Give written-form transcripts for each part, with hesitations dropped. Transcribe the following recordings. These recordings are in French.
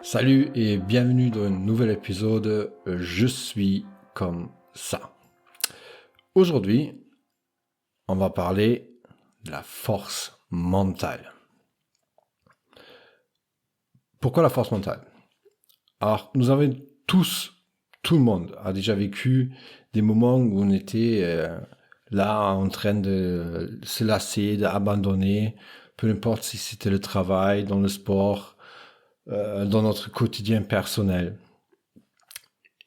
Salut et bienvenue dans un nouvel épisode Je suis comme ça. Aujourd'hui, on va parler de la force mentale. Pourquoi la force mentale? Alors, nous avons tous, tout le monde a déjà vécu des moments où on était là en train de se lasser, d'abandonner, peu importe si c'était le travail, dans le sport, dans notre quotidien personnel.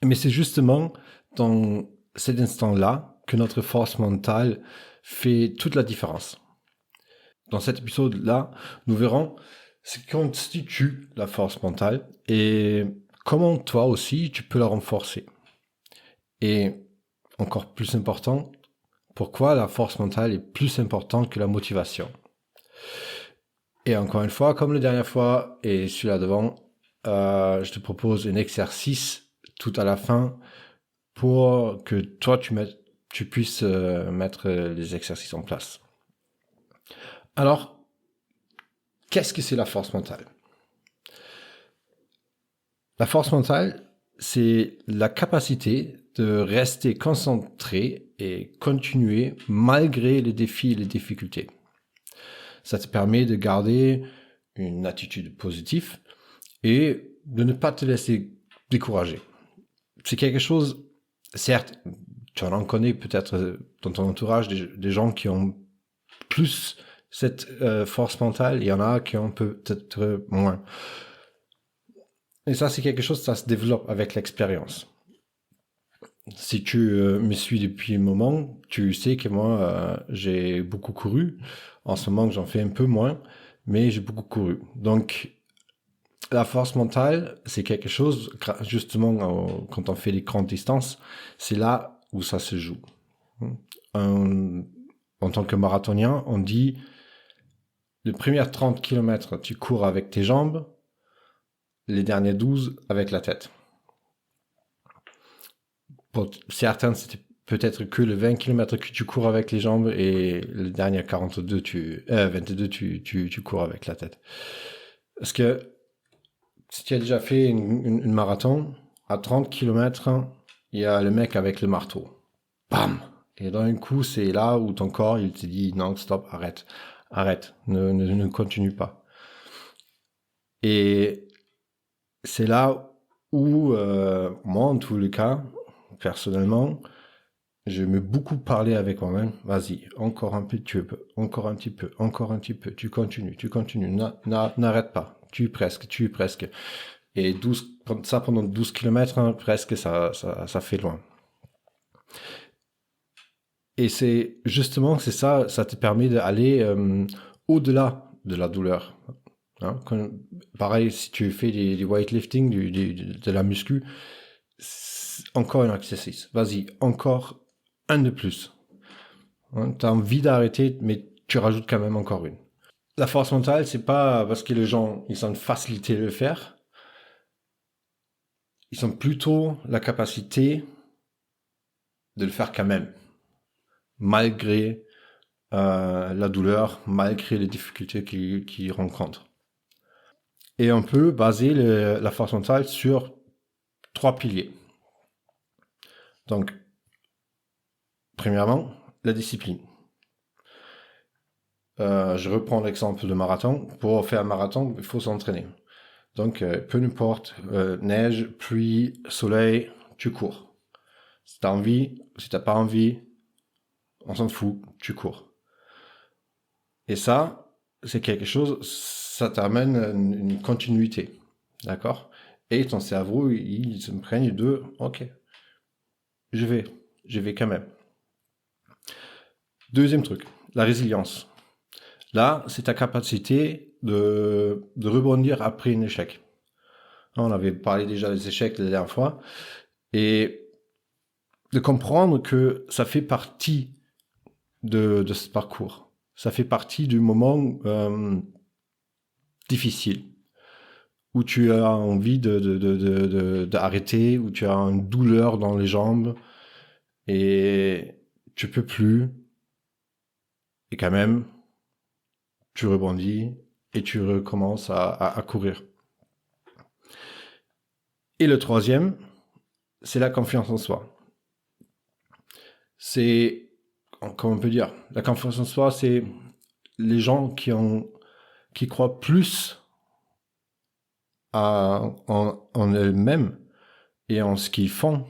Mais c'est justement dans cet instant-là que notre force mentale fait toute la différence. Dans cet épisode-là, nous verrons ce qui constitue la force mentale et comment toi aussi tu peux la renforcer. Et encore plus important, pourquoi la force mentale est plus importante que la motivation. Et encore une fois, comme la dernière fois et celui-là devant, je te propose un exercice tout à la fin pour que toi, tu puisses mettre les exercices en place. Alors, qu'est-ce que c'est la force mentale? La force mentale, c'est la capacité de rester concentré et continuer malgré les défis et les difficultés. Ça te permet de garder une attitude positive et de ne pas te laisser décourager. C'est quelque chose, certes, tu en connais peut-être dans ton entourage des gens qui ont plus cette force mentale, il y en a qui ont peut-être moins. Et ça, c'est quelque chose, ça se développe avec l'expérience. Si tu me suis depuis un moment, tu sais que moi, j'ai beaucoup couru. En ce moment, j'en fais un peu moins, mais j'ai beaucoup couru. Donc, la force mentale, c'est quelque chose, justement, quand on fait les grandes distances, c'est là où ça se joue. En tant que marathonien, on dit les premières 30 km, tu cours avec tes jambes, les derniers 12 avec la tête. Pour certains, c'était peut-être que le 20 km que tu cours avec les jambes et le dernier 22, tu cours avec la tête. Parce que si tu as déjà fait une marathon, à 30 km, il y a le mec avec le marteau. Bam! Et d'un coup, c'est là où ton corps, il te dit non, stop, arrête, ne continue pas. Et c'est là où, moi, en tous les cas, personnellement, je me beaucoup parler avec moi-même. Vas-y, encore un petit peu, encore un petit peu, encore un petit peu. Tu continues, n'arrête pas. Tu es presque. Et ça pendant 12 km, presque, ça fait loin. Et c'est justement, c'est ça, ça te permet d'aller au-delà de la douleur. Hein, pareil, si tu fais du weightlifting, de la muscu, encore un exercice. Vas-y, encore un de plus. Hein, tu as envie d'arrêter, mais tu rajoutes quand même encore une. La force mentale, c'est pas parce que les gens, ils ont une facilité de le faire. Ils ont plutôt la capacité de le faire quand même, malgré la douleur, malgré les difficultés qu'ils rencontrent. Et on peut baser la force mentale sur 3 piliers. Donc, premièrement, la discipline. Je reprends l'exemple de marathon. Pour faire un marathon, il faut s'entraîner. Donc, peu importe, neige, pluie, soleil, tu cours. Si t'as envie, si t'as pas envie, on s'en fout, tu cours. Et ça, c'est quelque chose, ça t'amène une continuité. D'accord? Et ton cerveau, il s'imprègne de, ok, je vais quand même. Deuxième truc, la résilience. Là, c'est ta capacité de rebondir après un échec. On avait parlé déjà des échecs la dernière fois. Et de comprendre que ça fait partie de ce parcours. Ça fait partie du moment difficile où tu as envie d'arrêter, où tu as une douleur dans les jambes et tu peux plus. Et quand même, tu rebondis et tu recommences à courir. Et le troisième, c'est la confiance en soi. C'est, comment on peut dire, la confiance en soi, c'est les gens qui croient plus en eux-mêmes et en ce qu'ils font,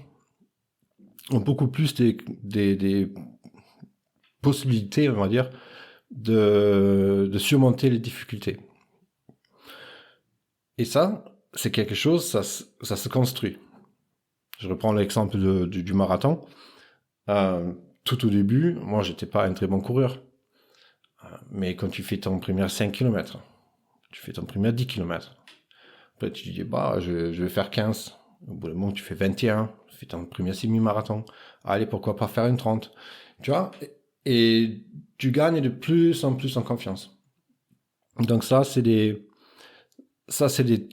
ont beaucoup plus des possibilités, on va dire, de surmonter les difficultés. Et ça, c'est quelque chose, ça se construit. Je reprends l'exemple du marathon. Tout au début, moi, j'étais pas un très bon coureur. Mais quand tu fais ton premier 5 km, tu fais ton premier 10 km, après tu dis, bah, je vais faire 15. Au bout d'un moment, tu fais 21, tu fais ton premier semi-marathon. Allez, pourquoi pas faire une 30? Tu vois? Et tu gagnes de plus en plus en confiance. Donc ça, c'est des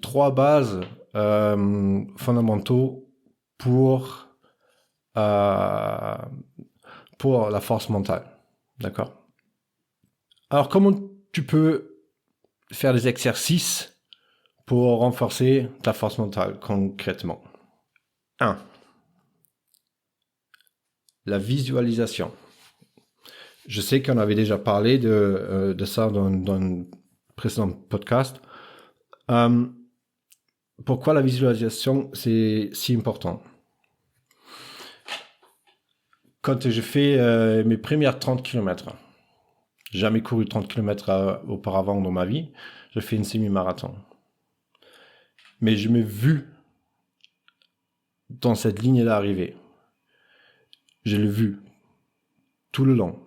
3 bases fondamentaux euh, pour la force mentale. D'accord? Alors, comment tu peux faire des exercices pour renforcer ta force mentale concrètement? 1. La visualisation. Je sais qu'on avait déjà parlé de ça dans un précédent podcast. Pourquoi la visualisation, c'est si important? Quand je fais mes premières 30 km, jamais couru 30 km auparavant dans ma vie, je fais une semi-marathon. Mais je me vu dans cette ligne d'arrivée. Je l'ai vu tout le long.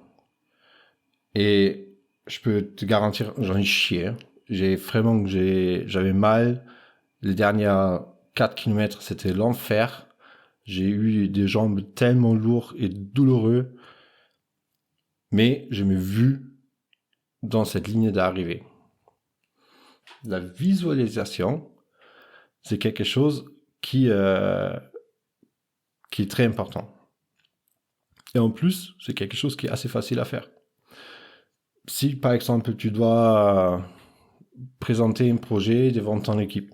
Et je peux te garantir, j'en ai chié. J'avais mal. Les dernières 4 km, c'était l'enfer. J'ai eu des jambes tellement lourdes et douloureux. Mais je me vu dans cette ligne d'arrivée. La visualisation, c'est quelque chose qui est très important. Et en plus, c'est quelque chose qui est assez facile à faire. Si, par exemple, tu dois présenter un projet devant ton équipe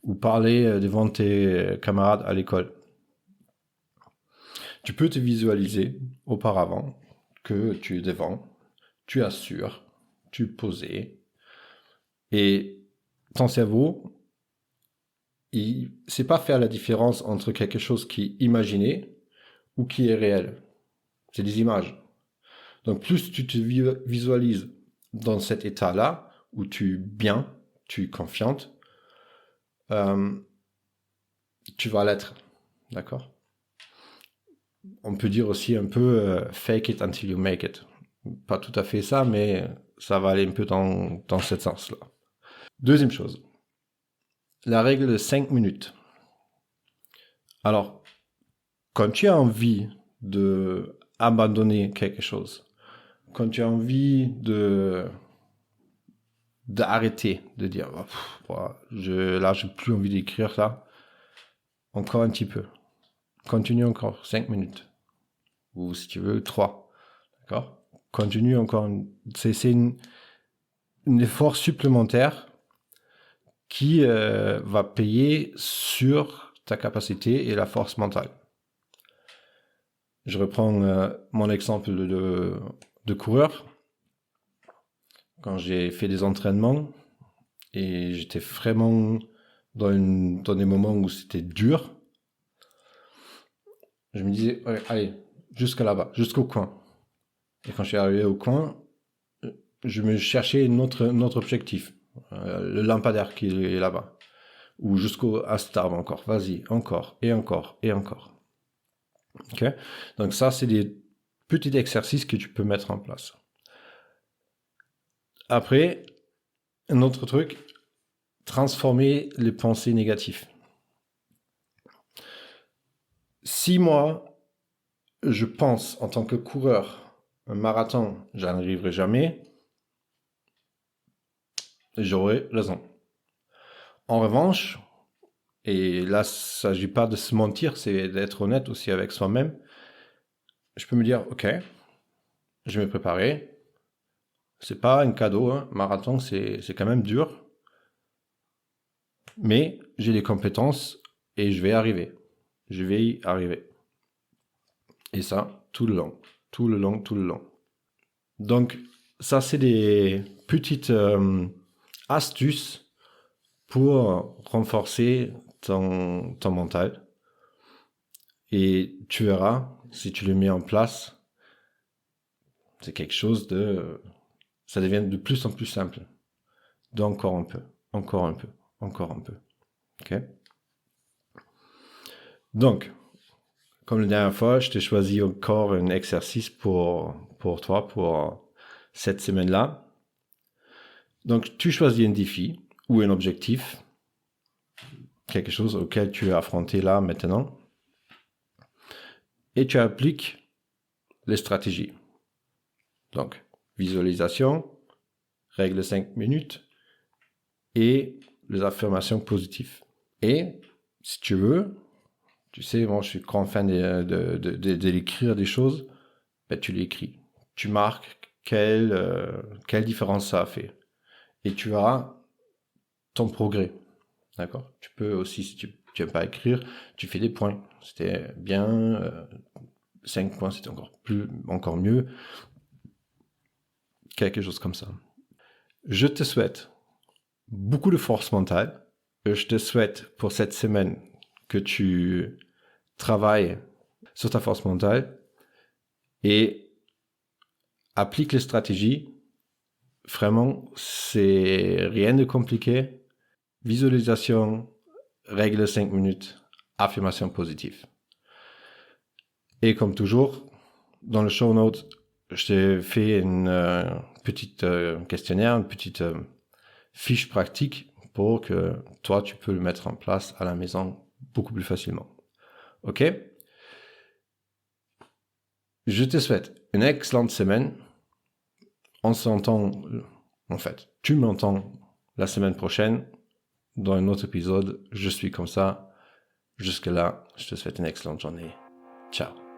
ou parler devant tes camarades à l'école, tu peux te visualiser auparavant que tu es devant, tu assures, tu es posé, et ton cerveau, il ne sait pas faire la différence entre quelque chose qui est imaginé ou qui est réel. C'est des images. Donc plus tu te visualises dans cet état-là, où tu es bien, tu es confiante, tu vas l'être. D'accord? On peut dire aussi un peu fake it until you make it. Pas tout à fait ça, mais ça va aller un peu dans ce sens-là. Deuxième chose, la règle de 5 minutes. Alors, quand tu as envie de abandonner quelque chose, quand tu as envie d'arrêter, de dire là j'ai plus envie d'écrire ça, encore un petit peu, continue encore 5 minutes, ou si tu veux 3, d'accord, continue encore, c'est un effort supplémentaire qui va payer sur ta capacité et la force mentale. Je reprends mon exemple de coureur. Quand j'ai fait des entraînements et j'étais vraiment dans des moments où c'était dur, je me disais, ouais, allez, jusqu'à là-bas, jusqu'au coin. Et quand je suis arrivé au coin, je me cherchais notre objectif, le lampadaire qui est là-bas, ou jusqu'au Astar encore. Vas-y, encore, et encore, et encore. Ok? Donc ça, c'est des petits exercices que tu peux mettre en place. Après, un autre truc, transformer les pensées négatives. Si moi, je pense en tant que coureur, un marathon, j'arriverai jamais, j'aurai raison. En revanche, et là, il ne s'agit pas de se mentir, c'est d'être honnête aussi avec soi-même, je peux me dire, ok, je vais me préparer, c'est pas un cadeau, hein. Marathon, c'est quand même dur, mais j'ai les compétences et je vais arriver. Je vais y arriver. Et ça, tout le long. Donc, ça, c'est des petites astuces pour renforcer ton mental. Et tu verras, si tu le mets en place, c'est quelque chose ça devient de plus en plus simple. Donc, encore un peu. Ok? Donc, comme la dernière fois, je t'ai choisi encore un exercice pour toi, pour cette semaine-là. Donc, tu choisis un défi ou un objectif, quelque chose auquel tu es affronté là, maintenant, et tu appliques les stratégies. Donc, visualisation, règle 5 minutes et les affirmations positives. Et, si tu veux, tu sais, moi je suis grand fan de l'écrire des choses, ben, tu l'écris. Tu marques quelle différence ça a fait. Et tu verras ton progrès. D'accord? Tu peux aussi, si tu n'aimes pas écrire, tu fais des points. C'était bien, 5 points, c'était encore mieux. Quelque chose comme ça. Je te souhaite beaucoup de force mentale. Je te souhaite pour cette semaine que tu travailles sur ta force mentale et applique les stratégies. Vraiment, c'est rien de compliqué. Visualisation, règle 5 minutes, affirmation positive. Et comme toujours, dans le show notes, je t'ai fait une petite questionnaire, une petite fiche pratique pour que toi, tu peux le mettre en place à la maison beaucoup plus facilement. Ok? Je te souhaite une excellente semaine. On s'entend, en fait, tu m'entends la semaine prochaine dans un autre épisode. Je suis comme ça. Jusque-là, je te souhaite une excellente journée. Ciao.